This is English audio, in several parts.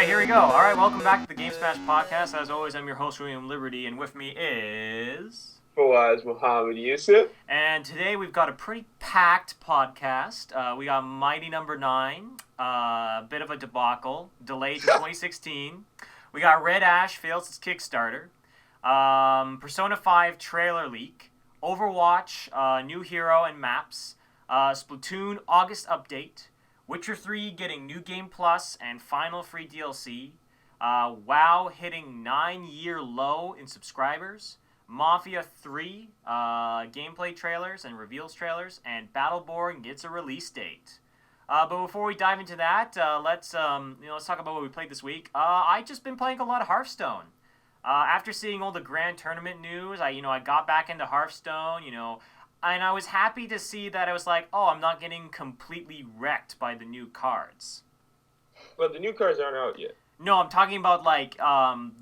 Here we go. All right, welcome back to the Game Smash podcast. As always, I'm your host, William Liberty, and with me is... Fawaz Muhammad Yusuf. And today we've got a pretty packed podcast. We got Mighty Number 9, bit of a debacle, delayed to 2016. We got Red Ash fails its Kickstarter, Persona 5 trailer leak, Overwatch, new hero and maps, Splatoon August update, Witcher 3 getting New Game Plus and final free DLC, WoW hitting 9-year low in subscribers, Mafia 3 gameplay trailers and reveals trailers, and Battleborn gets a release date. But before we dive into that, let's talk about what we played this week. I just been playing a lot of Hearthstone. After seeing all the grand tournament news, I got back into Hearthstone, and I was happy to see that I was like, oh, I'm not getting completely wrecked by the new cards. But the new cards aren't out yet. No, I'm talking about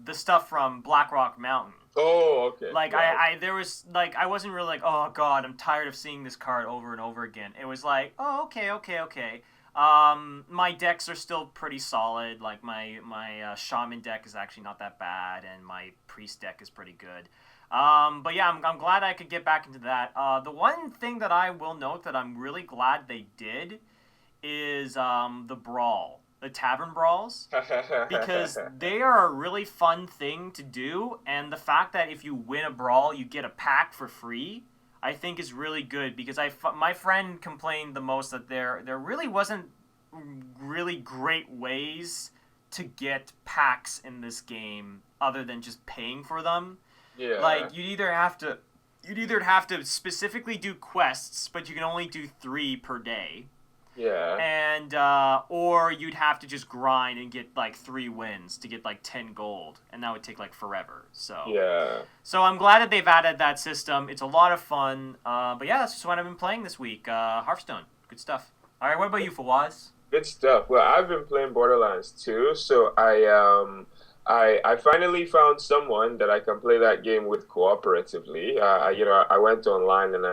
the stuff from Blackrock Mountain. Oh, okay. I wasn't really like, oh god, I'm tired of seeing this card over and over again. It was like, oh, okay. My decks are still pretty solid. Like my Shaman deck is actually not that bad, and my Priest deck is pretty good. But yeah, I'm glad I could get back into that. The one thing that I will note that I'm really glad they did is the brawl. The tavern brawls, because they are a really fun thing to do, and the fact that if you win a brawl, you get a pack for free, I think is really good, because my friend complained the most that there really wasn't really great ways to get packs in this game other than just paying for them. Yeah. Like, you'd either have to specifically do quests, but you can only do 3 per day. Yeah. And or you'd have to just grind and get 3 wins to get 10 gold, and that would take forever. So yeah. So I'm glad that they've added that system. It's a lot of fun. But yeah, that's just what I've been playing this week. Hearthstone, good stuff. All right, what about you, Fawaz? Good stuff. Well, I've been playing Borderlands too, so I finally found someone that I can play that game with cooperatively. I went online and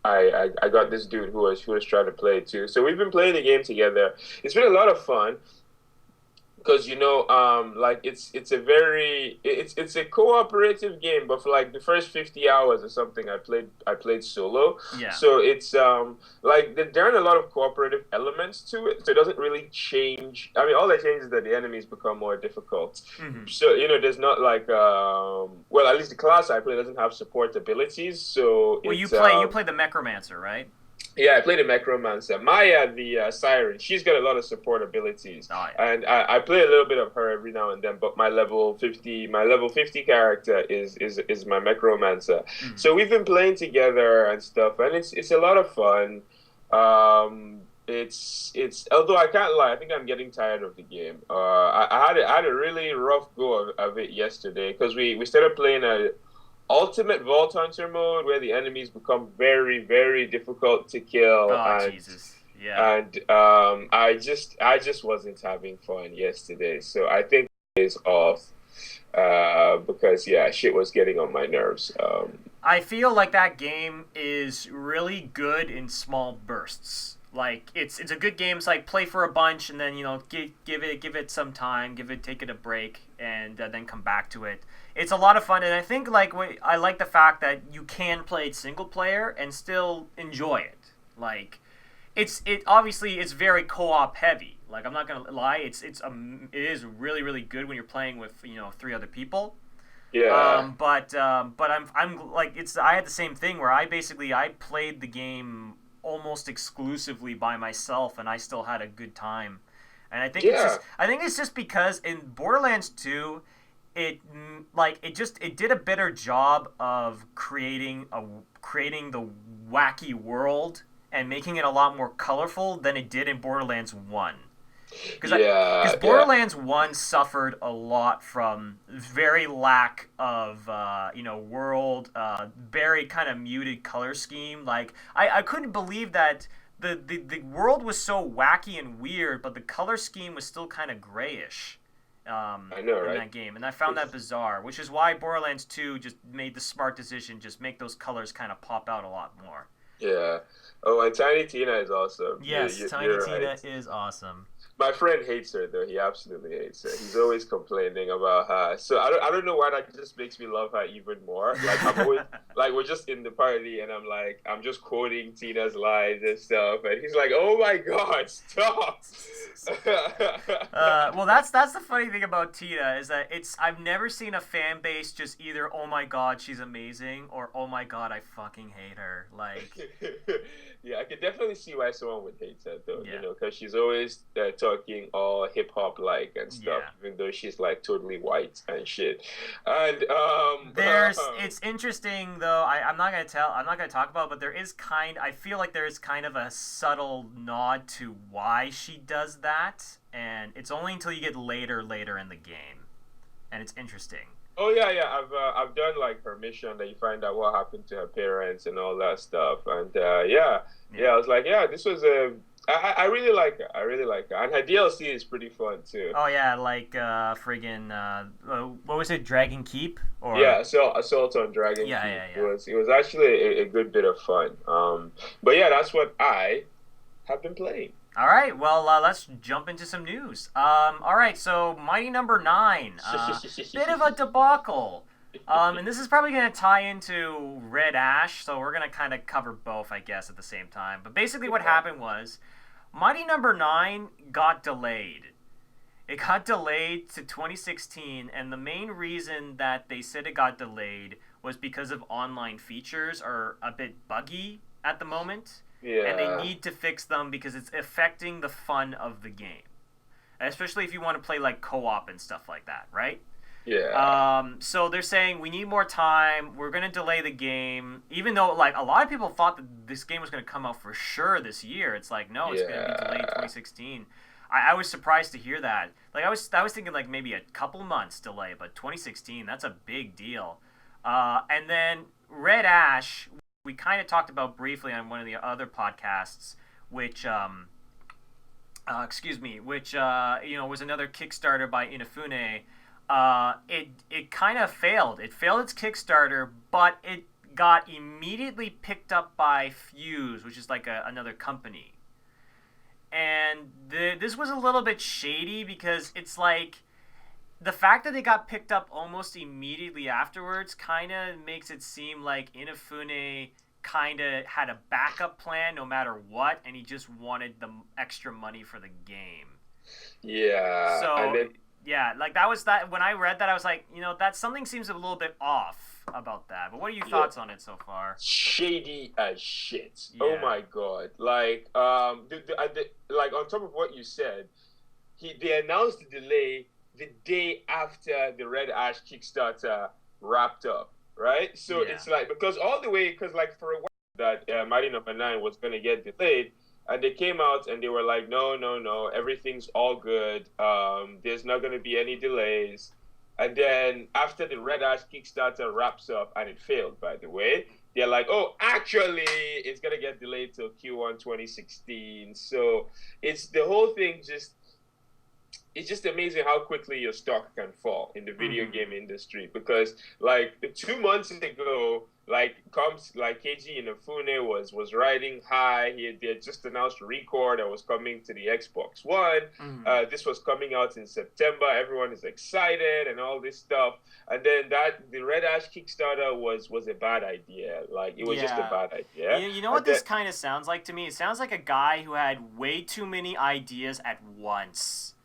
I got this dude who was trying to play it too. So we've been playing the game together. It's been a lot of fun because it's a cooperative game, but for the first 50 hours or something, I played solo. Yeah. So it's there aren't a lot of cooperative elements to it. So it doesn't really change. I mean, all that changes is that the enemies become more difficult. Mm-hmm. So there's not at least the class I play doesn't have support abilities. So you play the Necromancer, right? Yeah, I played a Necromancer. Maya, the Siren, she's got a lot of support abilities. Oh, yeah. And I play a little bit of her every now and then, but my level 50 character is my Necromancer. Mm-hmm. So we've been playing together and stuff, and it's a lot of fun. It's although I can't lie, I think I'm getting tired of the game. I had a really rough go of it yesterday because we started playing a Ultimate Vault Hunter mode where the enemies become very, very difficult to kill. Oh, Jesus. Yeah. And I just wasn't having fun yesterday. So I think it's off because, shit was getting on my nerves. I feel like that game is really good in small bursts. It's a good game. It's play for a bunch and then give it some time, take it a break, and then come back to it. It's a lot of fun, and I think I like the fact that you can play it single player and still enjoy it. Obviously it's very co-op heavy. I'm not gonna lie, it is really, really good when you're playing with 3 other people. Yeah. But I'm I had the same thing where I played the game almost exclusively by myself, and I still had a good time. And I think it's just because in Borderlands 2, it did a better job of creating the wacky world and making it a lot more colorful than it did in Borderlands 1. Because Borderlands 1 suffered a lot from very lack of world, very kind of muted color scheme. I couldn't believe that the world was so wacky and weird, but the color scheme was still kind of grayish. I know, in right? that game, and I found that It's, bizarre, which is why Borderlands 2 just made the smart decision, just make those colors kind of pop out a lot more. yeah. Oh, and Tiny Tina is awesome. Yes, Tiny You're right. Tina is awesome. My friend hates her though. He absolutely hates her. He's always complaining about her. So I don't know why that just makes me love her even more. Like I'm always like we're just in the party and I'm just quoting Tina's lines and stuff and he's like, "Oh my God, stop." Well, that's the funny thing about Tina is that I've never seen a fan base just either oh my god she's amazing or oh my god I fucking hate her. Like, Yeah, I could definitely see why someone would hate her though, yeah, because she's always talking all hip hop like and stuff, yeah. even though she's like totally white and shit. And It's interesting though. I'm not gonna talk about it, but I feel like there is kind of a subtle nod to why she does that, and it's only until you get later in the game, and it's interesting. oh yeah, yeah, I've done like her mission that you find out what happened to her parents and all that stuff, and yeah, Yeah. yeah, I was like, yeah, this was a. I really like her. I really like her, and her DLC is pretty fun too. Oh yeah, like friggin' what was it, Dragon Keep or Yeah, so Assault on Dragon yeah, Keep yeah, it yeah. was actually a good bit of fun. But yeah, that's what I have been playing. All right, well, let's jump into some news. All right, so Mighty Number Nine, bit of a debacle. And this is probably going to tie into Red Ash, so we're going to kind of cover both, I guess, at the same time. But basically, what happened was Mighty Number Nine got delayed. It got delayed to 2016, and the main reason that they said it got delayed was because of online features are a bit buggy at the moment, and they Yeah, need to fix them because it's affecting the fun of the game, especially if you want to play like co-op and stuff like that, right? yeah, So they're saying we need more time. We're gonna delay the game, even though like a lot of people thought that this game was gonna come out for sure this year. It's like no, it's gonna be delayed yeah, 2016. I was surprised to hear that. Like I was thinking like maybe a couple months delay, but 2016 that's a big deal. And then Red Ash, we kind of talked about briefly on one of the other podcasts, which excuse me, which was another Kickstarter by Inafune. It kind of failed. It failed its Kickstarter, but it got immediately picked up by Fuse, which is like another company. And this was a little bit shady because it's like the fact that they got picked up almost immediately afterwards kind of makes it seem like Inafune kind of had a backup plan no matter what, and he just wanted the extra money for the game. yeah. And So then yeah, like that was that. When I read that, I was like, that something seems a little bit off about that. But what are your yeah, thoughts on it so far? shady as shit. Oh Yeah, my God! Like like on top of what you said, they announced the delay the day after the Red Ash Kickstarter wrapped up, right? So yeah, it's like because all the way because like for a while that Mighty Number Nine was gonna get delayed, and they came out and they were like, no, no, no, everything's all good. There's not gonna be any delays. And then after the Red Ash Kickstarter wraps up and it failed, by the way, they're like, oh, actually, it's gonna get delayed till Q1 2016. So it's the whole thing just it's just amazing how quickly your stock can fall in the video mm-hmm. game industry because like 2 months ago like comes like KG Inafune was riding high. They had just announced Record that was coming to the Xbox One. Mm-hmm. This was coming out in September. Everyone is excited and all this stuff, and then that the Red Ash Kickstarter was a bad idea. Like it was just a Yeah. bad idea. You know And what then this kind of sounds like to me? It sounds like a guy who had way too many ideas at once.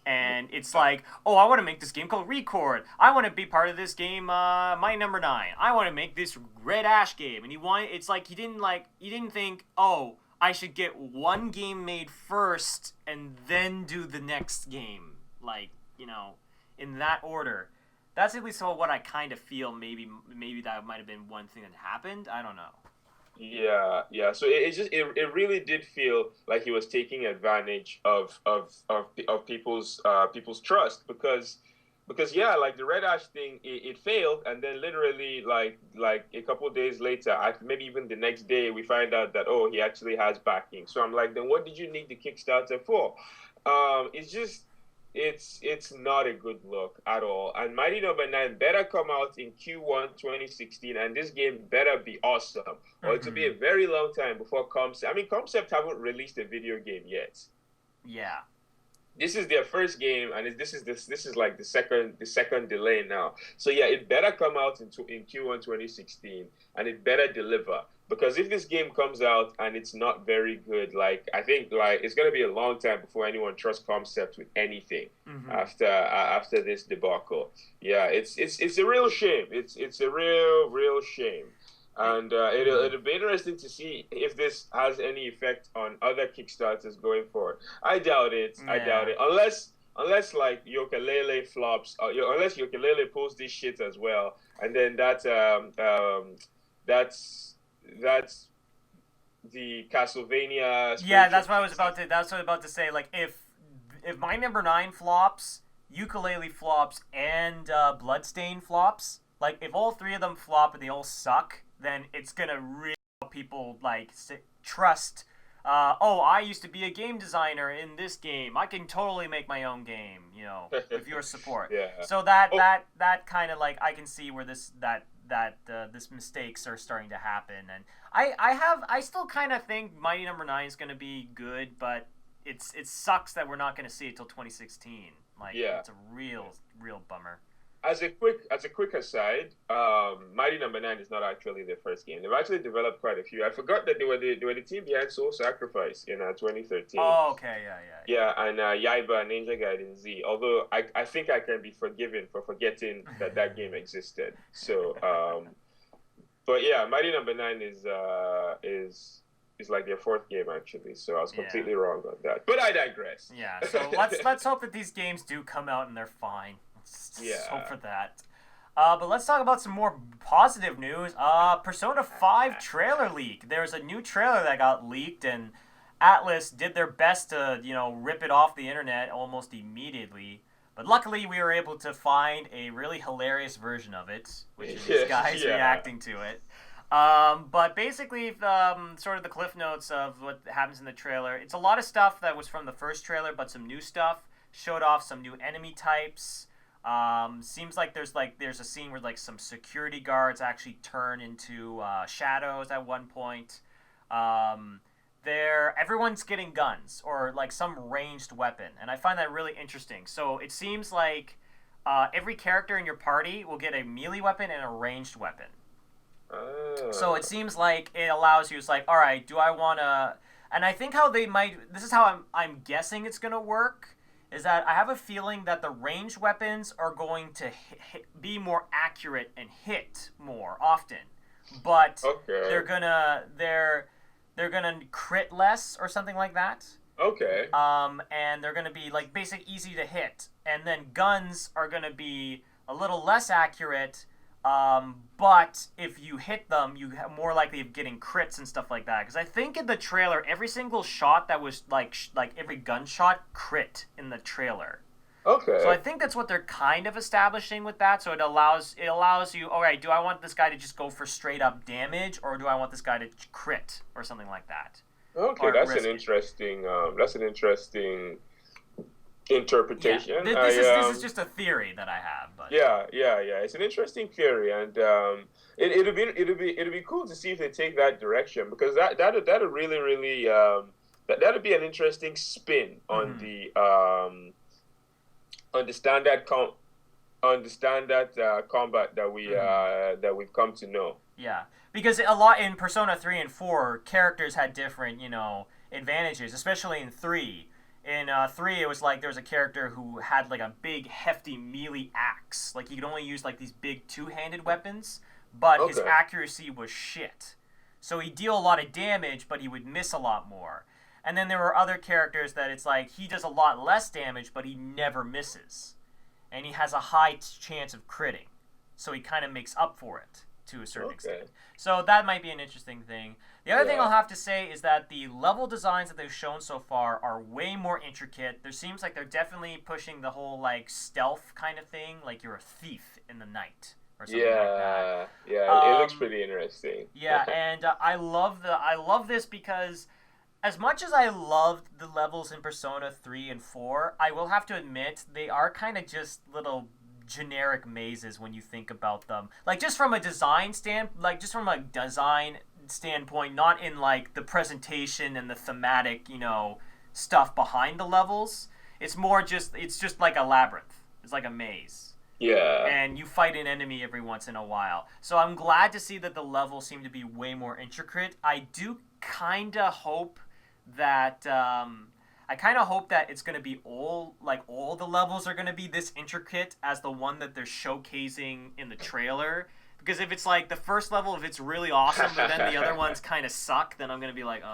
And it's like, oh, I want to make this game called Record. I want to be part of this game, My Number Nine. I want to make this Red Ash game, and it's like he didn't think, oh, I should get one game made first and then do the next game, like in that order. That's at least what I kind of feel. Maybe that might have been one thing that happened. I don't know. yeah, yeah. So it really did feel like he was taking advantage of people's trust because yeah, like the Red Ash thing, it failed, and then literally like a couple of days later, maybe even the next day, we find out that oh, he actually has backing. So I'm like, then what did you need the Kickstarter for? It's just it's not a good look at all. And Mighty Number Nine better come out in Q1 2016, and this game better be awesome, or it'll be a very long time before Concept. I mean, Concept haven't released a video game yet. Yeah. This is their first game, and this is like the second delay now. So yeah, it better come out in Q1 2016, and it better deliver. Because if this game comes out and it's not very good, like I think like it's gonna be a long time before anyone trusts Concept with anything after this debacle. Yeah, it's a real shame. It's a real shame. And it'll be interesting to see if this has any effect on other Kickstarters going forward. I doubt it. Yeah. I doubt it. Unless like Yooka-Laylee flops, unless Yooka-Laylee posts this shit as well, and then that's the Castlevania. Yeah, that's what I was about to. That's what I was about to say. Like if my number 9 flops, Yooka-Laylee flops, and Bloodstain flops. Like if all 3 of them flop and they all suck, then it's gonna really help people like trust. Oh, I used to be a game designer in this game. I can totally make my own game, with your support. Yeah. So that kind of like I can see where this mistakes are starting to happen, and I still kind of think Mighty Number 9 is gonna be good, but it sucks that we're not gonna see it till 2016. Like it's a real bummer. As a quick aside, Mighty Number 9 is not actually their first game. They've actually developed quite a few. I forgot that they were the team behind Soul Sacrifice in 2013. Oh, okay, yeah. Yeah, and Yaiba and Ninja Gaiden Z. Although I think I can be forgiven for forgetting that game existed. So, but yeah, Mighty Number 9 is like their 4th game actually. So I was completely wrong on that. But I digress. Yeah. So let's hope that these games do come out and they're fine. Let's hope for that. But let's talk about some more positive news. Persona 5 trailer leak. There's a new trailer that got leaked, and Atlas did their best to, rip it off the internet almost immediately. But luckily, we were able to find a really hilarious version of it, which is these guys reacting to it. But basically, sort of the cliff notes of what happens in the trailer. It's a lot of stuff that was from the first trailer, but some new stuff. Showed off some new enemy types. Seems like there's a scene where like some security guards actually turn into shadows at one point. Everyone's getting guns or like some ranged weapon, and I find that really interesting. So it seems like every character in your party will get a melee weapon and a ranged weapon. So it seems like it allows you. It's like, all right, do I want to? And I think how they might. This is how I'm guessing it's gonna work. Is that I have a feeling that the ranged weapons are going to be more accurate and hit more often, but they're gonna crit less or something like that. Okay. And they're gonna be like basic easy to hit, and then guns are gonna be a little less accurate. But if you hit them, you have more likely of getting crits and stuff like that. Because I think in the trailer, every single shot that was like every gunshot crit in the trailer. Okay. So I think that's what they're kind of establishing with that. So it allows you. All right, do I want this guy to just go for straight up damage, or do I want this guy to crit or something like that? Okay, that's an interesting interpretation. Yeah. This is just a theory that I have, but yeah, it's an interesting theory, and it'll be cool to see if they take that direction, because that'll really that'll be an interesting spin on the standard combat that we've come to know. Yeah, because a lot in Persona 3 and 4, characters had different advantages, especially in 3. In 3, it was like there was a character who had like a big, hefty melee axe. Like he could only use like these big two-handed weapons, but his accuracy was shit. So he'd deal a lot of damage, but he would miss a lot more. And then there were other characters that it's like he does a lot less damage, but he never misses. And he has a high chance of critting. So he kind of makes up for it to a certain extent. So that might be an interesting thing. The other thing I'll have to say is that the level designs that they've shown so far are way more intricate. There seems like they're definitely pushing the whole like stealth kind of thing, like you're a thief in the night or something like that. Yeah, it looks pretty interesting. Yeah, and I love this because As much as I loved the levels in Persona 3 and 4, I will have to admit they are kind of just little generic mazes when you think about them. Like just from a design standpoint, not in like the presentation and the thematic, stuff behind the levels. It's just like a labyrinth. It's like a maze. Yeah. And you fight an enemy every once in a while. So I'm glad to see that the levels seem to be way more intricate. I do kind of hope that it's going to be all the levels are going to be this intricate as the one that they're showcasing in the trailer. Because if it's like the first level, if it's really awesome, but then the other ones kind of suck, then I'm going to be like,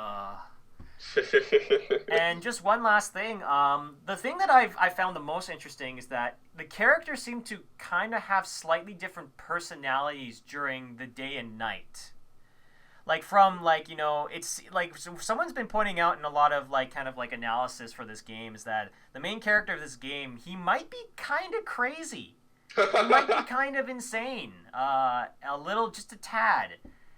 And just one last thing. The thing that I found the most interesting is that the characters seem to kind of have slightly different personalities during the day and night. Like from it's like someone's been pointing out in a lot of analysis for this game is that the main character of this game, he might be kind of crazy. He might be kind of insane, a little, just a tad.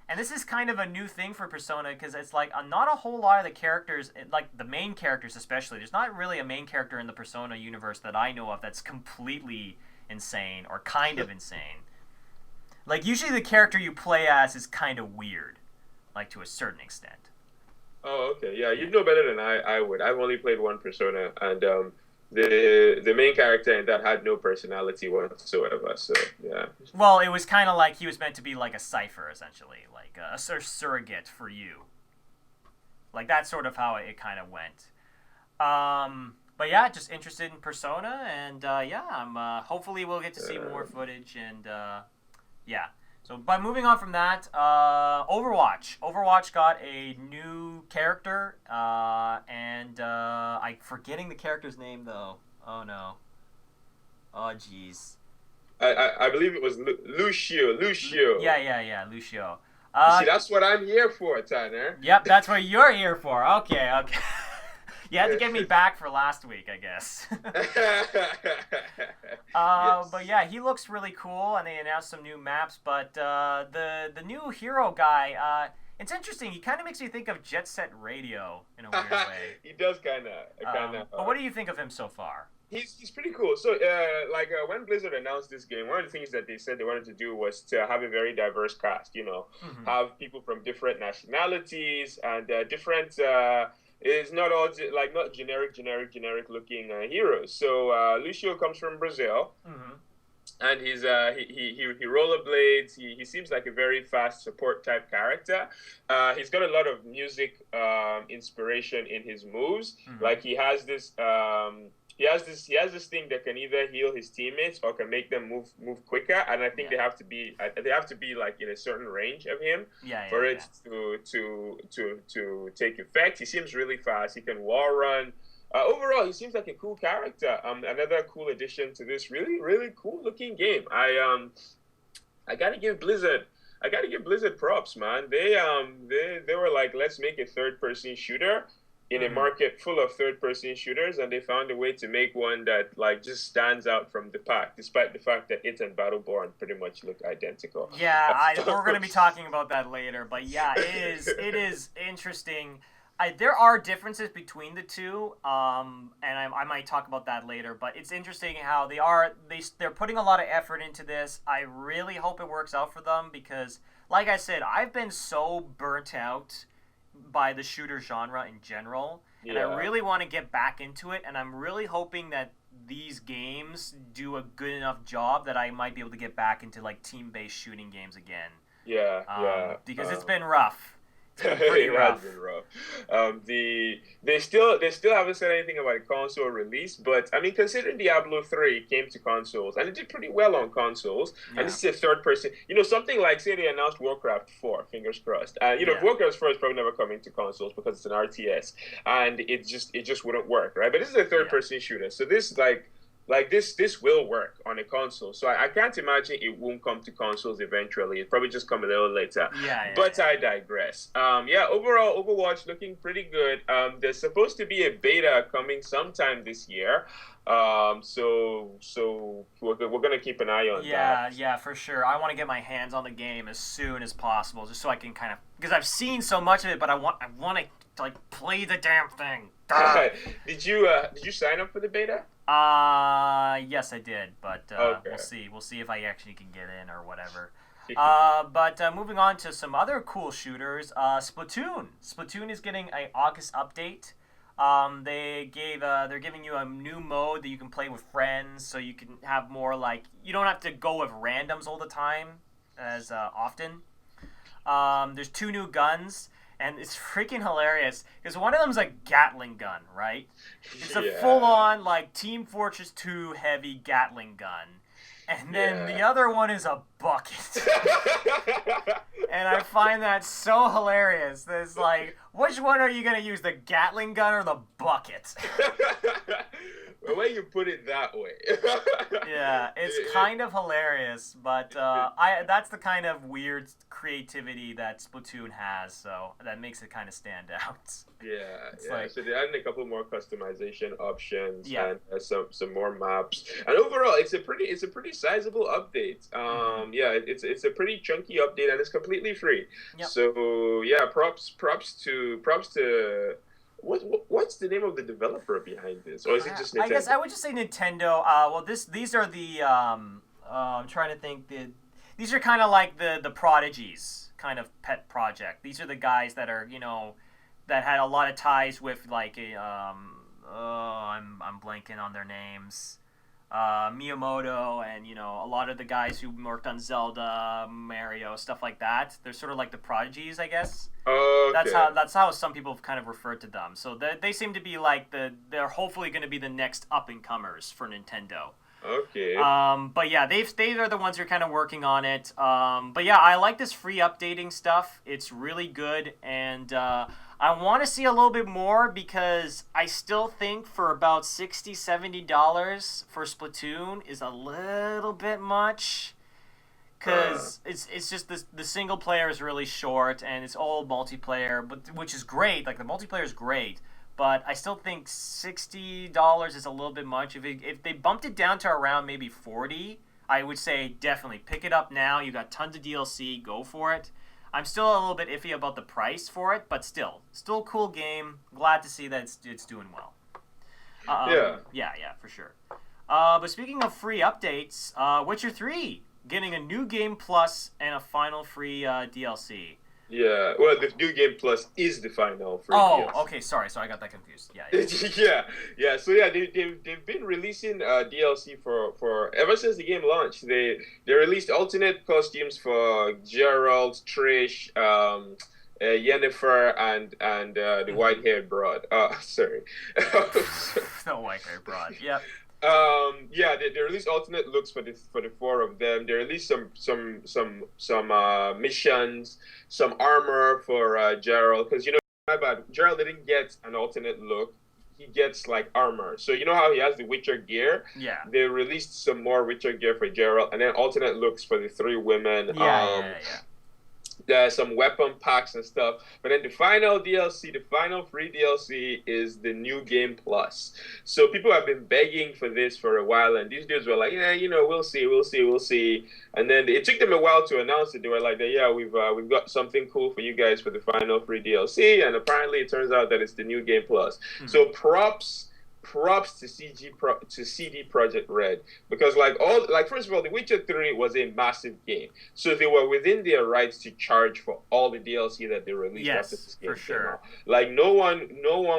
And this is kind of a new thing for Persona because it's like not a whole lot of the characters, like the main characters especially, there's not really a main character in the Persona universe that I know of that's completely insane or kind of insane. Like usually the character you play as is kind of weird, like to a certain extent. Oh, okay. Yeah, you'd know better than I would. I've only played one Persona, and the main character in that had no personality whatsoever. So yeah. Well, it was kind of like he was meant to be like a cipher, essentially, like a surrogate for you. Like that's sort of how it kind of went. But yeah, just interested in Persona, and I'm hopefully we'll get to see more footage, and yeah. So by moving on from that, Overwatch. Overwatch got a new character, and I'm forgetting the character's name though. Oh no. Oh jeez. I believe it was Lucio. Yeah, Lucio. See, that's what I'm here for, Tanner. Yep, that's what you're here for. Okay. You had to get me back for last week, I guess. Yes. But yeah, he looks really cool, and they announced some new maps. But the new hero guy, it's interesting. He kind of makes me think of Jet Set Radio in a weird way. He does kind of. But what do you think of him so far? He's pretty cool. So, when Blizzard announced this game, one of the things that they said they wanted to do was to have a very diverse cast. Have people from different nationalities and different. It's not all not generic looking heroes. So Lucio comes from Brazil, and he rollerblades. He seems like a very fast support type character. He's got a lot of music inspiration in his moves. Like he has this. He has this thing that can either heal his teammates or can make them move quicker, and I think they have to be like in a certain range of him for it to take effect. He seems really fast. He can wall run. Overall, he seems like a cool character. Another cool addition to this really really cool looking game. I gotta give Blizzard props, man. They were like, let's make a third person shooter in a market full of third-person shooters, and they found a way to make one that just stands out from the pack, despite the fact that it and Battleborn pretty much look identical. Yeah, we're going to be talking about that later, but yeah, it is interesting. There are differences between the two, and I might talk about that later, but it's interesting how they're putting a lot of effort into this. I really hope it works out for them because, like I said, I've been so burnt out by the shooter genre in general, and I really want to get back into it, and I'm really hoping that these games do a good enough job that I might be able to get back into team-based shooting games again. Because it's been rough. Pretty rough. Been rough. They still haven't said anything about a console release, but I mean, considering Diablo 3 came to consoles and it did pretty well on consoles, and this is a third person, something like, say they announced Warcraft 4, fingers crossed. Warcraft 4 is probably never coming to consoles because it's an RTS, and it just wouldn't work, right? But this is a third person shooter, so this this will work on a console. So I can't imagine it won't come to consoles eventually. It'll probably just come a little later. But I digress. Overall, Overwatch looking pretty good. There's supposed to be a beta coming sometime this year. So we're gonna keep an eye on that. Yeah, for sure. I want to get my hands on the game as soon as possible, just so I can kind of, because I've seen so much of it, but I want to like play the damn thing. Did you sign up for the beta? Yes, I did, but Okay. we'll see. We'll see if I actually can get in or whatever. Yeah. But moving on to some other cool shooters, Splatoon. Splatoon is getting an August update. They're giving you a new mode that you can play with friends, so you can have more like you don't have to go with randoms all the time as often. There's 2 new guns, and it's freaking hilarious because one of them's a Gatling gun, right? It's a full-on like Team Fortress 2 heavy Gatling gun, and then the other one is a bucket. And I find that so hilarious. There's like, which one are you gonna use, the Gatling gun or the bucket? The way you put it that way. Yeah, it's kind of hilarious, but that's the kind of weird creativity that Splatoon has, so that makes it kind of stand out. Like, so they added a couple more customization options Yeah. and some more maps. And overall, it's a pretty sizable update. It's a pretty chunky update and it's completely free. Yep. So yeah, props to what's the name of the developer behind this, or is it just Nintendo? I guess I would just say Nintendo. Well, these are the I'm trying to think. These are kind of like the Prodigy's kind of pet project. These are the guys that are that had a lot of ties with like I'm blanking on their names. Miyamoto and a lot of the guys who worked on Zelda, Mario, stuff like that. They're sort of like the Prodigies, I guess. Okay. That's how some people have kind of referred to them. So they seem to be like they're hopefully going to be the next up and comers for Nintendo. Okay. But yeah, they are the ones who are kind of working on it. But yeah, I like this free updating stuff. It's really good, and I want to see a little bit more because I still think for about $60-$70 for Splatoon is a little bit much. Because it's just the single player is really short and it's all multiplayer, which is great. Like the multiplayer is great, but I still think $60 is a little bit much. If they bumped it down to around maybe $40, I would say definitely pick it up now. You got tons of DLC, go for it. I'm still a little bit iffy about the price for it, but still a cool game. Glad to see that it's doing well. Yeah, for sure. But speaking of free updates, Witcher 3 getting a new game plus and a final free DLC. Yeah, well, the new game plus is the final free DLC. Okay, sorry, so I got that confused. Yeah. So yeah, they've been releasing DLC for ever since the game launched. They released alternate costumes for Geralt, Trish, Yennefer, and the white-haired broad. Sorry. The white-haired broad. Yep. They released alternate looks for the 4 of them. They released some missions, some armor for Gerald, because my bad, Gerald didn't get an alternate look. He gets like armor. So you know how he has the Witcher gear? Yeah. They released some more Witcher gear for Gerald, and then alternate looks for the 3 women. Yeah. There's some weapon packs and stuff. But then the final DLC, the final free DLC is the new game plus. So people have been begging for this for a while, and these dudes were like, yeah, we'll see. And then it took them a while to announce it. They were like, yeah, we've got something cool for you guys for the final free DLC, and apparently it turns out that it's the new game plus. Mm-hmm. So props to CD Projekt Red, because first of all, The Witcher 3 was a massive game, so they were within their rights to charge for all the DLC that they released after this game came out. Like no one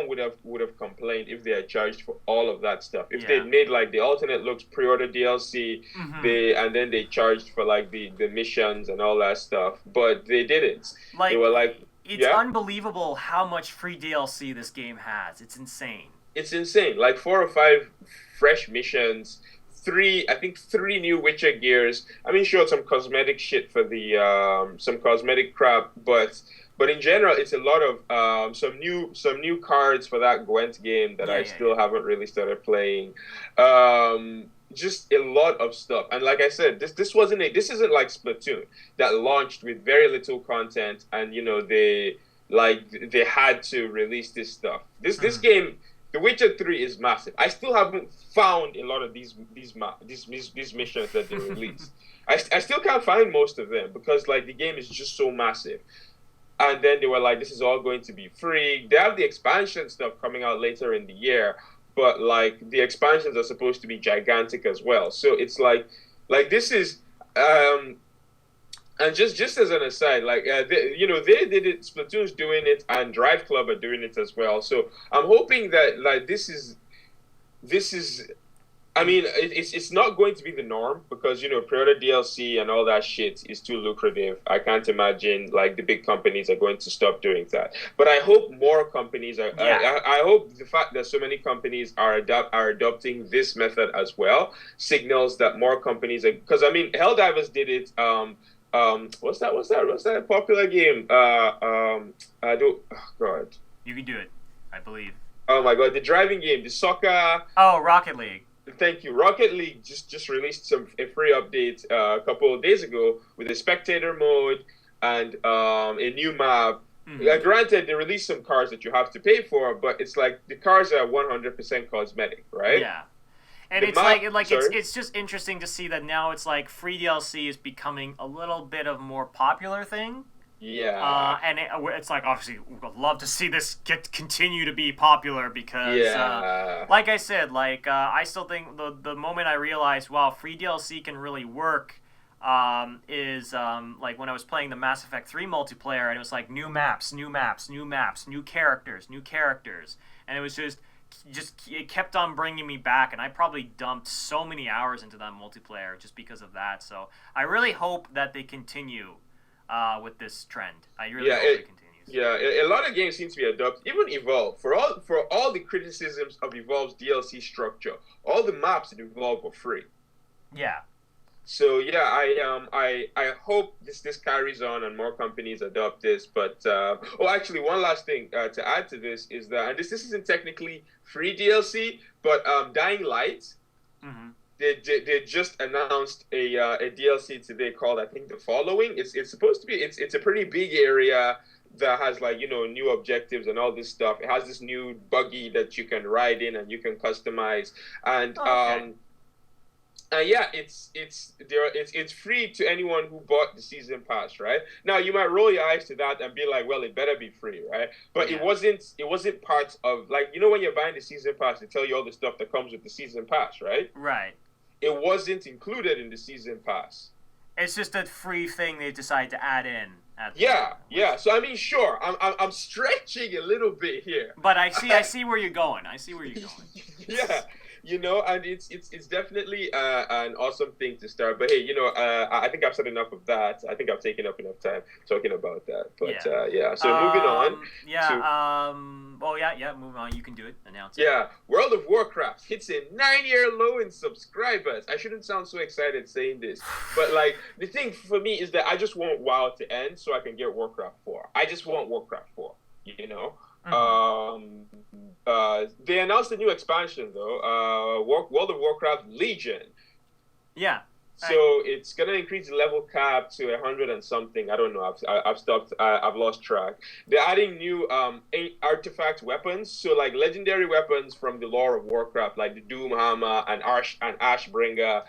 would have complained if they had charged for all of that stuff. If they'd made like the alternate looks pre-order DLC, and then they charged for like the missions and all that stuff, but they didn't. They were like, it's unbelievable how much free DLC this game has. It's insane. It's insane. Like 4 or 5 fresh missions, 3 new Witcher gears. I mean, sure, some cosmetic shit for the some cosmetic crap, but in general, it's a lot of some new cards for that Gwent game that I still haven't really started playing. Just a lot of stuff. And like I said, this isn't like Splatoon that launched with very little content, and they had to release this stuff. This game, The Witcher 3, is massive. I still haven't found a lot of these missions that they released. I still can't find most of them because like the game is just so massive. and then they were like, this is all going to be free. They have the expansion stuff coming out later in the year, but like the expansions are supposed to be gigantic as well. So it's like this is and just as an aside, like they did it. Splatoon's doing it, and Drive Club are doing it as well. So I'm hoping that like this is. I mean, it's not going to be the norm because pre-order DLC and all that shit is too lucrative. I can't imagine like the big companies are going to stop doing that. But I hope more companies are. Yeah. I hope the fact that so many companies are adopting this method as well signals that more companies are. Because I mean, Helldivers did it. What's that popular game? I don't. Oh God. You can do it, I believe. Oh my God, the driving game, the soccer. Oh, Rocket League. Thank you. Rocket League just released a free update a couple of days ago with a spectator mode and a new map. Mm-hmm. Granted, they released some cars that you have to pay for, but it's like the cars are 100% cosmetic, right? Yeah. And The it's map- like sorry? it's just interesting to see that now it's like free DLC is becoming a little bit of a more popular thing. Yeah. And it's like obviously we'd love to see this continue to be popular because Yeah. like I said, like I still think the moment I realized wow, free DLC can really work is like when I was playing the Mass Effect 3 multiplayer and it was like new maps, new characters, and it was just it kept on bringing me back, and I probably dumped so many hours into that multiplayer just because of that. So I really hope that they continue with this trend. I really hope it continues. Yeah, a lot of games seem to be adopted. Even Evolve, for all the criticisms of Evolve's DLC structure, all the maps in Evolve were free. Yeah. So yeah, I hope this carries on and more companies adopt this. But actually, one last thing to add to this is that, and this isn't technically free DLC, but Dying Light. Mm-hmm. They just announced a DLC today called, I think, The Following. It's supposed to be it's a pretty big area that has like new objectives and all this stuff. It has this new buggy that you can ride in and you can customize, and yeah, it's free to anyone who bought the season pass, right? Now you might roll your eyes to that and be like, well, it better be free, right? But Yeah. it wasn't part of, like, when you're buying the season pass, they tell you all the stuff that comes with the season pass, right? Right. It wasn't included in the season pass. It's just a free thing they decided to add in. Yeah. So I mean, sure, I'm stretching a little bit here. But I see where you're going. Yeah. And it's definitely an awesome thing to start. But hey, I think I've said enough of that. I think I've taken up enough time talking about that. But yeah. So moving on. Moving on. You can do it. Announce it. Yeah. World of Warcraft hits a 9-year low in subscribers. I shouldn't sound so excited saying this, but like the thing for me is that I just want WoW to end so I can get Warcraft 4. I just want Warcraft 4. Mm-hmm. They announced a new expansion though. World of Warcraft Legion. Yeah. So it's gonna increase the level cap to 100 and something. I don't know. I've stopped. I've lost track. They're adding new artifact weapons. So like legendary weapons from the lore of Warcraft, like the Doom Hammer and Ashbringer.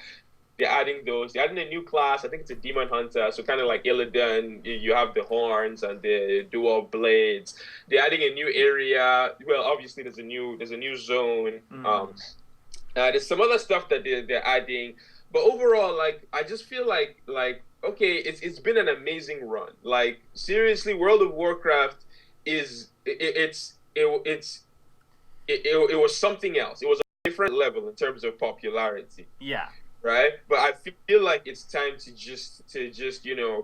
They're adding those. They're adding a new class. I think it's a Demon Hunter. So kind of like Illidan, you have the horns and the dual blades. They're adding a new area. Well, obviously there's a new zone. There's some other stuff that they're adding. But overall, like I just feel like okay, it's been an amazing run. Like seriously, World of Warcraft it was something else. It was a different level in terms of popularity. Yeah. Right, but I feel like it's time to just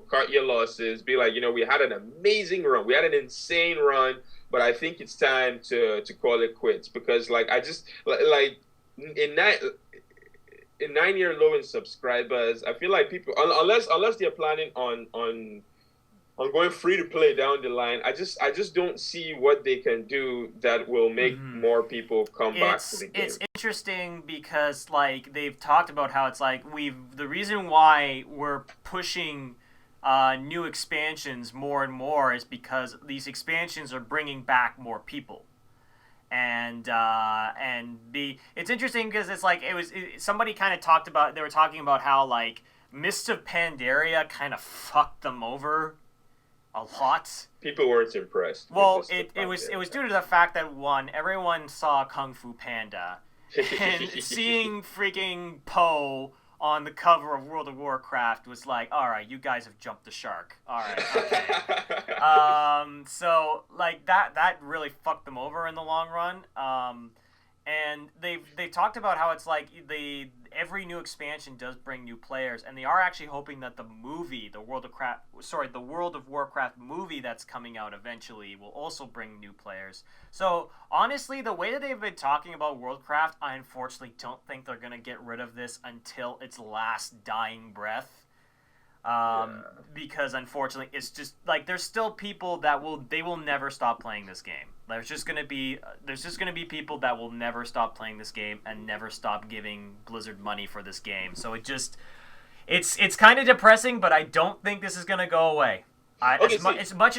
cut your losses. Be like, we had an amazing run, we had an insane run, but I think it's time to call it quits because like I just like in 9-year low in subscribers. I feel like people unless they're planning on going free to play down the line, I just don't see what they can do that will make more people come back to the game. It's interesting because like they've talked about how it's like the reason why we're pushing new expansions more and more is because these expansions are bringing back more people. And it's interesting because it's like somebody kind of talked about, they were talking about how like Mists of Pandaria kind of fucked them over a lot. People weren't impressed. Well, it was due to the fact that everyone saw Kung Fu Panda, and seeing freaking Poe on the cover of World of Warcraft was like, all right, you guys have jumped the shark. All right, okay. So like that really fucked them over in the long run. And they've talked about how it's like every new expansion does bring new players, and they are actually hoping that the World of Warcraft movie that's coming out eventually will also bring new players. So honestly, the way that they've been talking about Worldcraft, I unfortunately don't think they're gonna get rid of this until its last dying breath. Because unfortunately, it's just like there's still people that will never stop playing this game. There's just gonna be people that will never stop playing this game and never stop giving Blizzard money for this game. So it's kind of depressing, but I don't think this is gonna go away. As much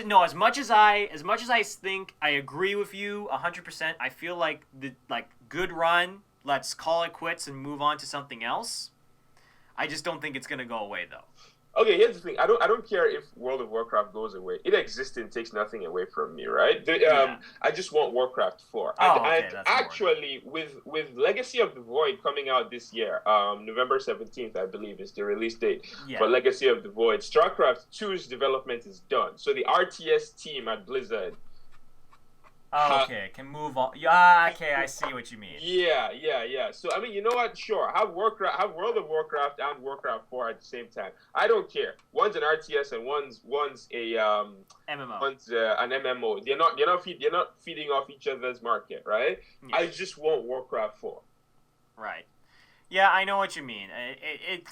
as I think I agree with you 100%. I feel like good run. Let's call it quits and move on to something else. I just don't think it's gonna go away though. Okay, here's the thing. I don't care if World of Warcraft goes away. It existing takes nothing away from me, right? I just want Warcraft 4. And actually, with Legacy of the Void coming out this year, November 17th, I believe, is the release date for Legacy of the Void. StarCraft 2's development is done. So the RTS team at Blizzard... okay, can move on. Yeah, okay, I see what you mean. Yeah. So I mean, you know what? Sure, have World of Warcraft and Warcraft 4 at the same time. I don't care. One's an RTS and one's a MMO. One's an MMO. They're not feeding off each other's market, right? Yeah. I just want Warcraft 4. Right. Yeah, I know what you mean.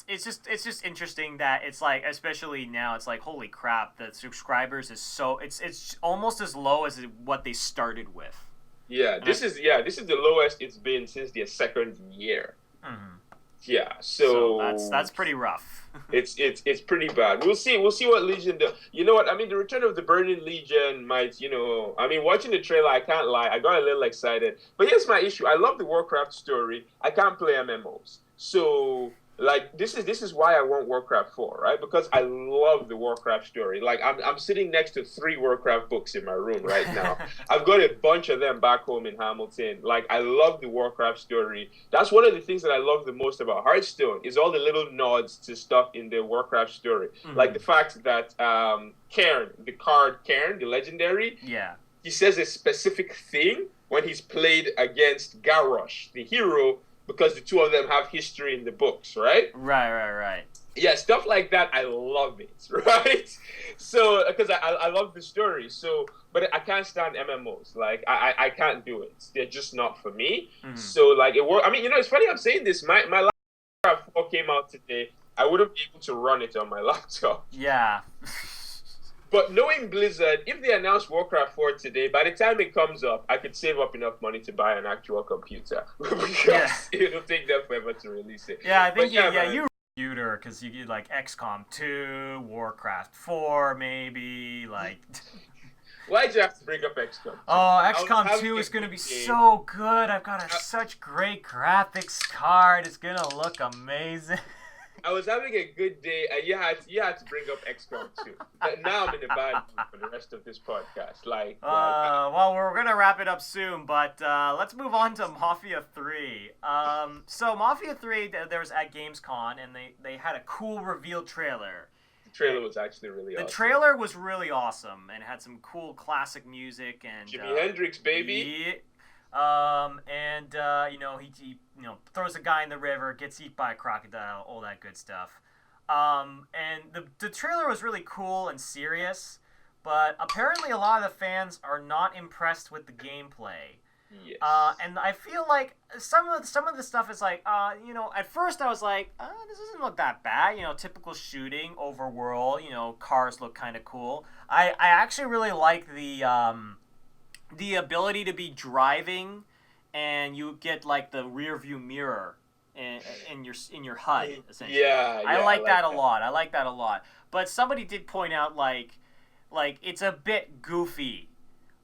It's just interesting that it's like, especially now, it's like, holy crap, the subscribers is so it's almost as low as what they started with. Yeah, this is the lowest it's been since their second year. Mm-hmm. Yeah, so that's pretty rough. it's pretty bad. We'll see what Legion does. You know what? I mean, the Return of the Burning Legion might, I mean, watching the trailer, I can't lie, I got a little excited. But here's my issue. I love the Warcraft story. I can't play MMOs. So, like, this is why I want Warcraft 4, right? Because I love the Warcraft story. Like, I'm sitting next to 3 Warcraft books in my room right now. I've got a bunch of them back home in Hamilton. Like, I love the Warcraft story. That's one of the things that I love the most about Hearthstone, is all the little nods to stuff in the Warcraft story. Mm-hmm. Like the fact that Cairn, the card Cairn, the legendary, he says a specific thing when he's played against Garrosh, the hero, because the two of them have history in the books, right? Right. Yeah, stuff like that, I love it, right? So, because I love the story, but I can't stand MMOs. Like, I can't do it. They're just not for me. Mm-hmm. So, like, I mean, it's funny I'm saying this. My laptop 4 came out today. I wouldn't be able to run it on my laptop. Yeah. But knowing Blizzard, if they announce Warcraft 4 today, by the time it comes up, I could save up enough money to buy an actual computer. Because it'll take them forever to release it. Yeah, I think, you computer, because you get, like, XCOM 2, Warcraft 4, maybe, like... Why'd you have to bring up XCOM 2? Oh, XCOM 2 is going to be so good. I've got such great graphics card. It's going to look amazing. I was having a good day, and you had to bring up XCOM 2. But now I'm in a bad mood for the rest of this podcast. Well, we're gonna wrap it up soon, but let's move on to Mafia 3. So Mafia 3, there was at GamesCon, and they had a cool reveal trailer. The trailer was actually really awesome. The trailer was really awesome, and had some cool classic music and Jimi Hendrix, baby. Yeah. He throws a guy in the river, gets eaten by a crocodile, all that good stuff. And the trailer was really cool and serious, but apparently a lot of the fans are not impressed with the gameplay. Yes. And I feel like some of the stuff is like, at first I was like, this doesn't look that bad. Typical shooting, overworld. Cars look kind of cool. I actually really like the ability to be driving, and you get like the rear view mirror in your HUD, essentially. Yeah, I like that a lot. I like that a lot. But somebody did point out like it's a bit goofy,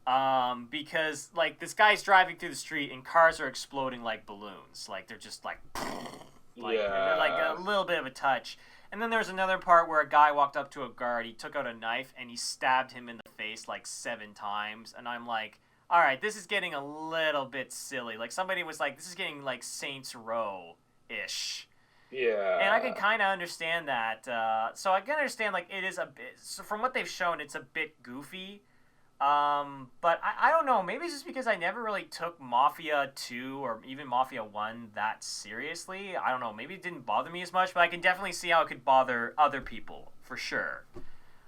because like this guy's driving through the street and cars are exploding like balloons. Like they're just like they're like a little bit of a touch. And then there's another part where a guy walked up to a guard, he took out a knife, and he stabbed him in the face like 7 times. And I'm like, all right, this is getting a little bit silly. Like, somebody was like, this is getting like Saints Row-ish. Yeah. And I can kind of understand that. So I can understand, like, it is a bit... So from what they've shown, it's a bit goofy. But I don't know. Maybe it's just because I never really took Mafia 2 or even Mafia 1 that seriously. I don't know. Maybe it didn't bother me as much, but I can definitely see how it could bother other people, for sure.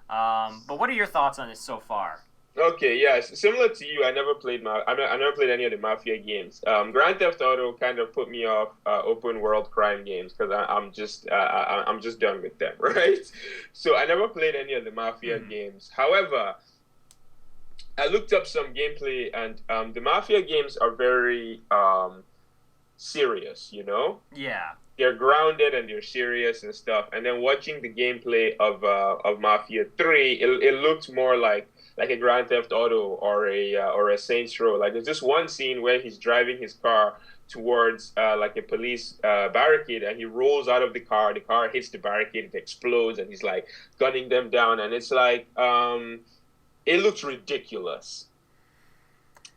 But what are your thoughts on it so far? Okay, yeah, similar to you, I never played I never played any of the Mafia games. Grand Theft Auto kind of put me off open world crime games because I'm just done with them, right? So I never played any of the Mafia games. However, I looked up some gameplay, and the Mafia games are very serious, you know? Yeah. They're grounded and they're serious and stuff. And then watching the gameplay of Mafia 3, it looked more like a Grand Theft Auto or a Saints Row. Like, there's this one scene where he's driving his car towards like a police barricade, and he rolls out of the car hits the barricade, it explodes, and he's like gunning them down, and it's like it looks ridiculous.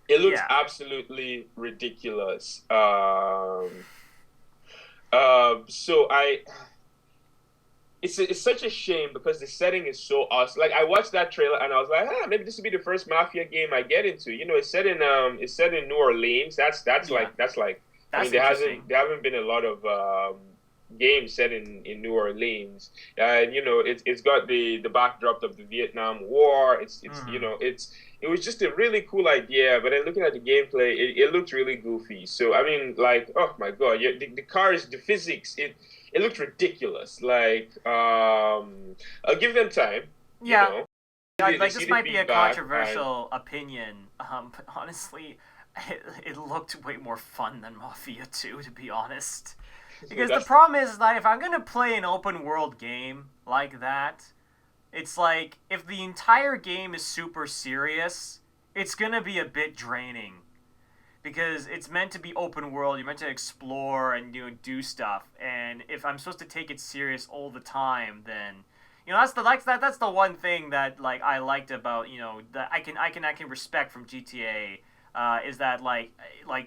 It looks absolutely ridiculous. So it's such a shame because the setting is so awesome. Like, I watched that trailer and I was like, maybe this will be the first Mafia game I get into. You know, it's set in New Orleans. That's like I mean, there haven't been a lot of games set in New Orleans. And you know, it's got the backdrop of the Vietnam War. You know, it was just a really cool idea, but then looking at the gameplay, it looked really goofy. So I mean, like, oh my god, the cars, the physics, it looked ridiculous. Like, I'll give them time. Yeah. You know? Like, this might be a controversial opinion, but honestly, it looked way more fun than Mafia 2, to be honest. Because the problem is that if I'm going to play an open world game like that, it's like, if the entire game is super serious, it's going to be a bit draining. Because it's meant to be open world, you're meant to explore and do stuff. And if I'm supposed to take it serious all the time, then that's the one thing that like I liked about that I can respect from GTA is that like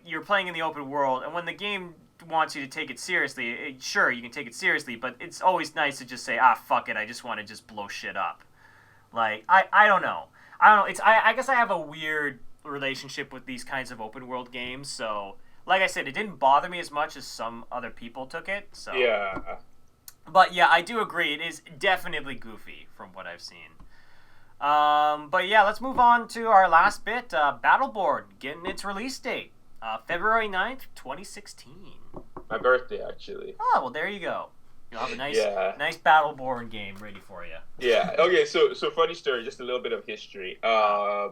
you're playing in the open world, and when the game wants you to take it seriously, sure you can take it seriously, but it's always nice to just say fuck it, I just want to just blow shit up. Like I don't know. I guess I have a weird relationship with these kinds of open world games, so like I said, it didn't bother me as much as some other people took it. So yeah, but yeah, I do agree, it is definitely goofy from what I've seen. But yeah, let's move on to our last bit. Battleborn getting its release date, February 9th, 2016. My birthday, actually. Oh, well, there you go. You'll have a nice Battleborn game ready for you. Yeah. Okay. So funny story. Just a little bit of history. There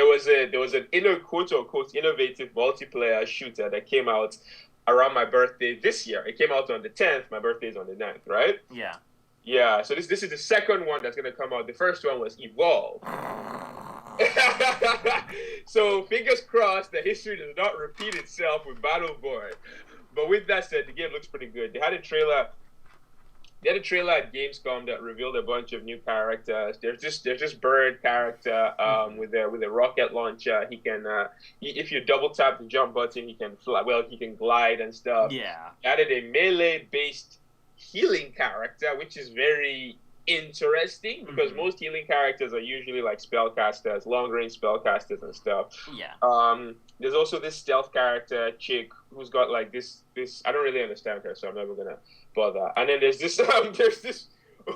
was an quote unquote innovative multiplayer shooter that came out around my birthday this year. It came out on the 10th. My birthday is on the 9th, right? Yeah. Yeah. So this is the second one that's gonna come out. The first one was Evolve. So fingers crossed that history does not repeat itself with Battleborn. But with that said, the game looks pretty good. They had a trailer at Gamescom that revealed a bunch of new characters. There's this bird character with a rocket launcher. He can if you double tap the jump button, he can fly. Well, he can glide and stuff. Yeah. They added a melee based healing character, which is very interesting because most healing characters are usually like spellcasters, long range spellcasters and stuff. Yeah. There's also this stealth character chick who's got like this. I don't really understand her, so I'm never gonna bother. And then there's this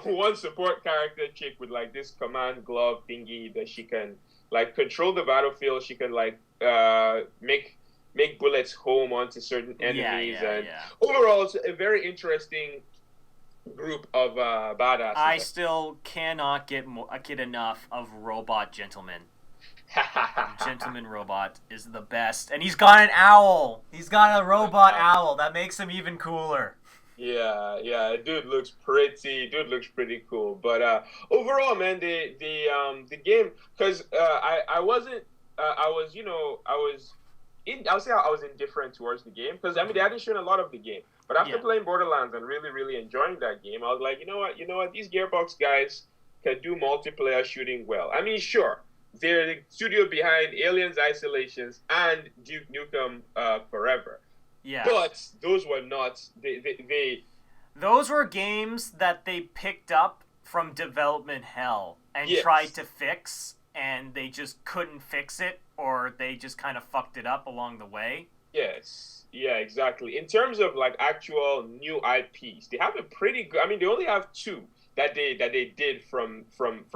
one support character chick with like this command glove thingy that she can like control the battlefield. She can like make bullets home onto certain enemies, overall it's a very interesting group of badasses. I still cannot get enough of Robot Gentleman. Gentleman Robot is the best, and he's got an owl. He's got a robot owl that makes him even cooler. Yeah, dude looks pretty cool. But overall, man, the game, because I was I'll say I was indifferent towards the game because I mean they hadn't shown a lot of the game. But after playing Borderlands and really really enjoying that game, I was like, you know what, these Gearbox guys can do multiplayer shooting well. I mean, sure, they're the studio behind Aliens Isolations and Duke Nukem Forever. Yeah. But those were not they those were games that they picked up from development hell and tried to fix, and they just couldn't fix it, or they just kind of fucked it up along the way. Yes. Yeah, exactly. In terms of like actual new IPs, they have a pretty good. I mean, they only have two that they did from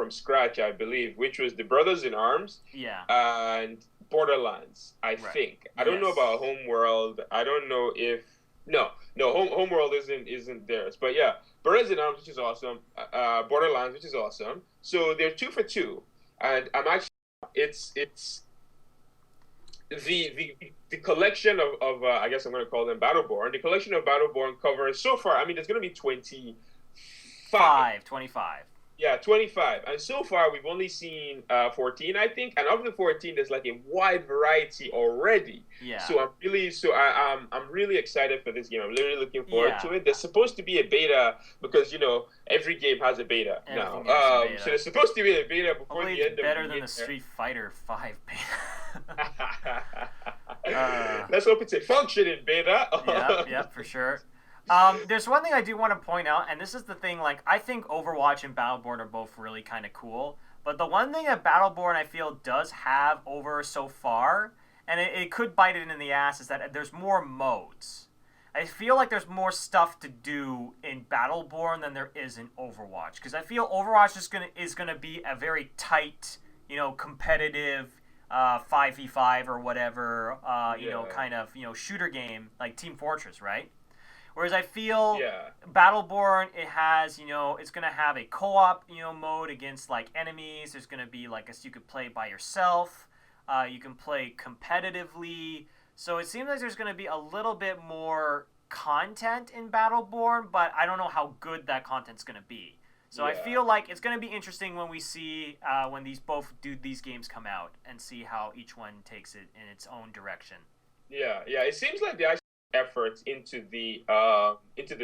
scratch, I believe, which was the Brothers in Arms, and Borderlands. I think. I don't know about Homeworld. I don't know if Homeworld isn't theirs, but yeah, Brothers in Arms, which is awesome. Borderlands, which is awesome. So they're 2 for 2, and I'm actually it's the collection of I guess I'm going to call them Battleborn. The collection of Battleborn covers so far. I mean, there's going to be 25. Yeah, 25. And so far, we've only seen 14, I think. And of the 14, there's like a wide variety already. Yeah. So I'm really excited for this game. I'm literally looking forward to it. There's supposed to be a beta because, every game has a beta now. So there's supposed to be a beta before the end of the year. Better than the Street Fighter 5 beta. Let's hope it's a functioning beta. Yeah, for sure. There's one thing I do want to point out, and this is the thing, like, I think Overwatch and Battleborn are both really kind of cool, but the one thing that Battleborn I feel does have over so far, and it could bite it in the ass, is that there's more modes. I feel like there's more stuff to do in Battleborn than there is in Overwatch, because I feel Overwatch is gonna be a very tight, competitive 5v5 or whatever, kind of, shooter game, like Team Fortress, right? Whereas I feel Battleborn, it has, it's going to have a co-op, mode against, like, enemies. There's going to be, like, you could play by yourself. You can play competitively. So it seems like there's going to be a little bit more content in Battleborn, but I don't know how good that content's going to be. So I feel like it's going to be interesting when we see, when these games come out, and see how each one takes it in its own direction. Yeah. It seems like they actually efforts into the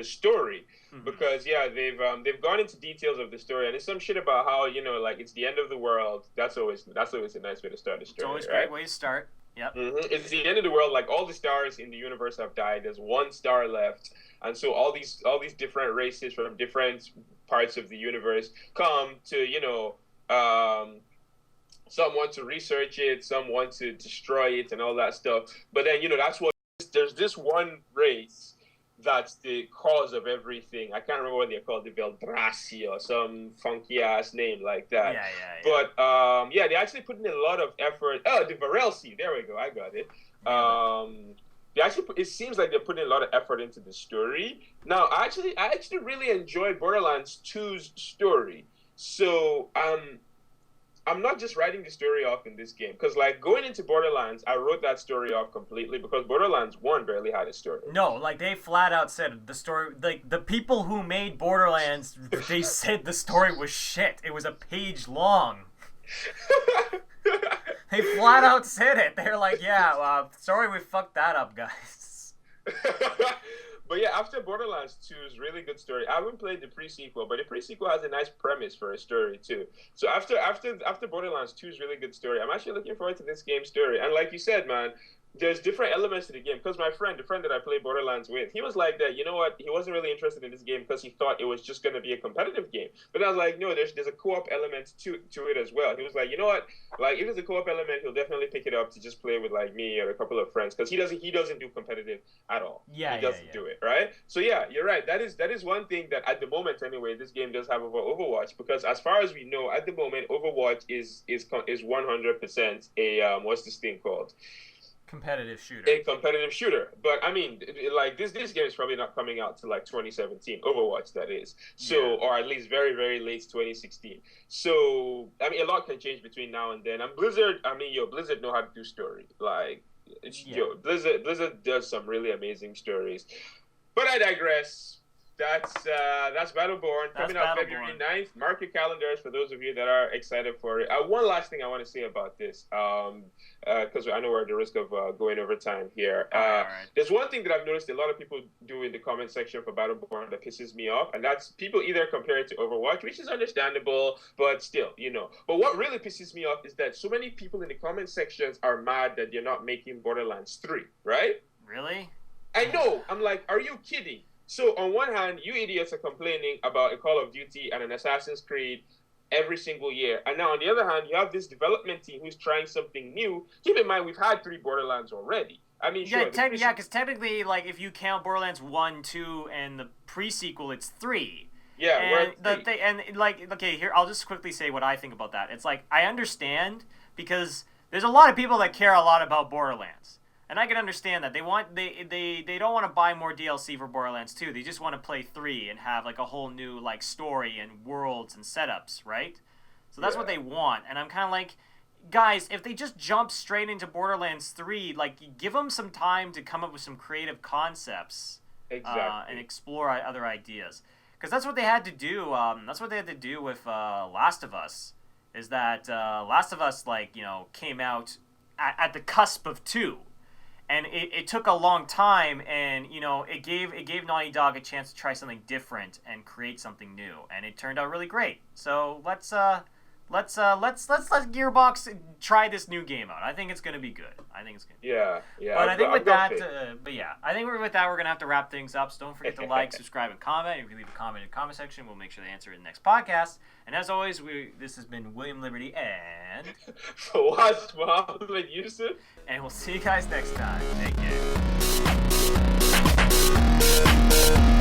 story, because they've gone into details of the story, and it's some shit about how like it's the end of the world. That's always a nice way to start a story. It's always a great way to start. Yep. It's the end of the world. Like, all the stars in the universe have died. There's one star left, and so all these different races from different parts of the universe come to some want to research it, some want to destroy it, and all that stuff. But then that's what. There's this one race that's the cause of everything. I can't remember what they're called, the Veldrassi or some funky ass name like that. Yeah. But they actually put in a lot of effort. Oh, the Varelsi. There we go. I got it. It seems like they're putting a lot of effort into the story. Now, I actually really enjoyed Borderlands 2's story. So I'm not just writing the story off in this game, because like going into Borderlands, I wrote that story off completely because Borderlands 1 barely had a story. No, like they flat out said the story, like the people who made Borderlands, they said the story was shit. It was a page long. They flat out said it. They're like, sorry we fucked that up, guys. But yeah, after Borderlands 2's really good story, I haven't played the pre-sequel, but the pre-sequel has a nice premise for a story too. So after Borderlands 2's really good story, I'm actually looking forward to this game's story. And like you said, man, there's different elements to the game, because the friend that I played Borderlands with, he was like that, you know what, he wasn't really interested in this game because he thought it was just going to be a competitive game. But I was like, no, there's a co-op element to it as well. He was like, you know what, like if there's a co-op element, he'll definitely pick it up to just play with like me or a couple of friends, because he doesn't do competitive at all. He doesn't do it, right? So yeah, you're right. That is one thing that at the moment anyway, this game does have over Overwatch, because as far as we know, at the moment, Overwatch is 100% a what's this thing called? Competitive shooter. A competitive shooter. But I mean, like this game is probably not coming out till like 2017. Overwatch, that is. So, or at least very, very late 2016. So, I mean, a lot can change between now and then. And Blizzard, Blizzard know how to do story. Like, Blizzard does some really amazing stories. But I digress. That's Battleborn That's coming out Battleborn. February 9th. Mark your calendars for those of you that are excited for it. One last thing I want to say about this, because I know we're at the risk of going over time here. All right. There's one thing that I've noticed a lot of people do in the comment section for Battleborn that pisses me off, and that's people either compare it to Overwatch, which is understandable, but still, But what really pisses me off is that so many people in the comment sections are mad that you're not making Borderlands 3, right? Really? I know. I'm like, are you kidding? So on one hand, you idiots are complaining about a Call of Duty and an Assassin's Creed every single year. And now on the other hand, you have this development team who's trying something new. Keep in mind, we've had 3 Borderlands already. I mean, yeah, sure. Because technically, like, if you count Borderlands 1, 2, and the pre-sequel, it's 3. Yeah, okay, here, I'll just quickly say what I think about that. It's like, I understand, because there's a lot of people that care a lot about Borderlands. And I can understand that. They don't want to buy more DLC for Borderlands 2. They just want to play 3 and have like a whole new like story and worlds and setups, right? So that's what they want. And I'm kind of like, guys, if they just jump straight into Borderlands 3, like give them some time to come up with some creative concepts and explore other ideas. Because that's what they had to do. That's what they had to do with Last of Us. Is that Last of Us came out at the cusp of 2. And it took a long time, and it gave Naughty Dog a chance to try something different and create something new, and it turned out really great. So let's let Gearbox try this new game out. I think it's gonna be good. Yeah. But I think with that, we're gonna have to wrap things up. So don't forget to like, subscribe, and comment. If you leave a comment in the comment section, we'll make sure to answer it in the next podcast. And as always, this has been William Liberty and Fawaz Muhammad Yusuf. And we'll see you guys next time. Thank you.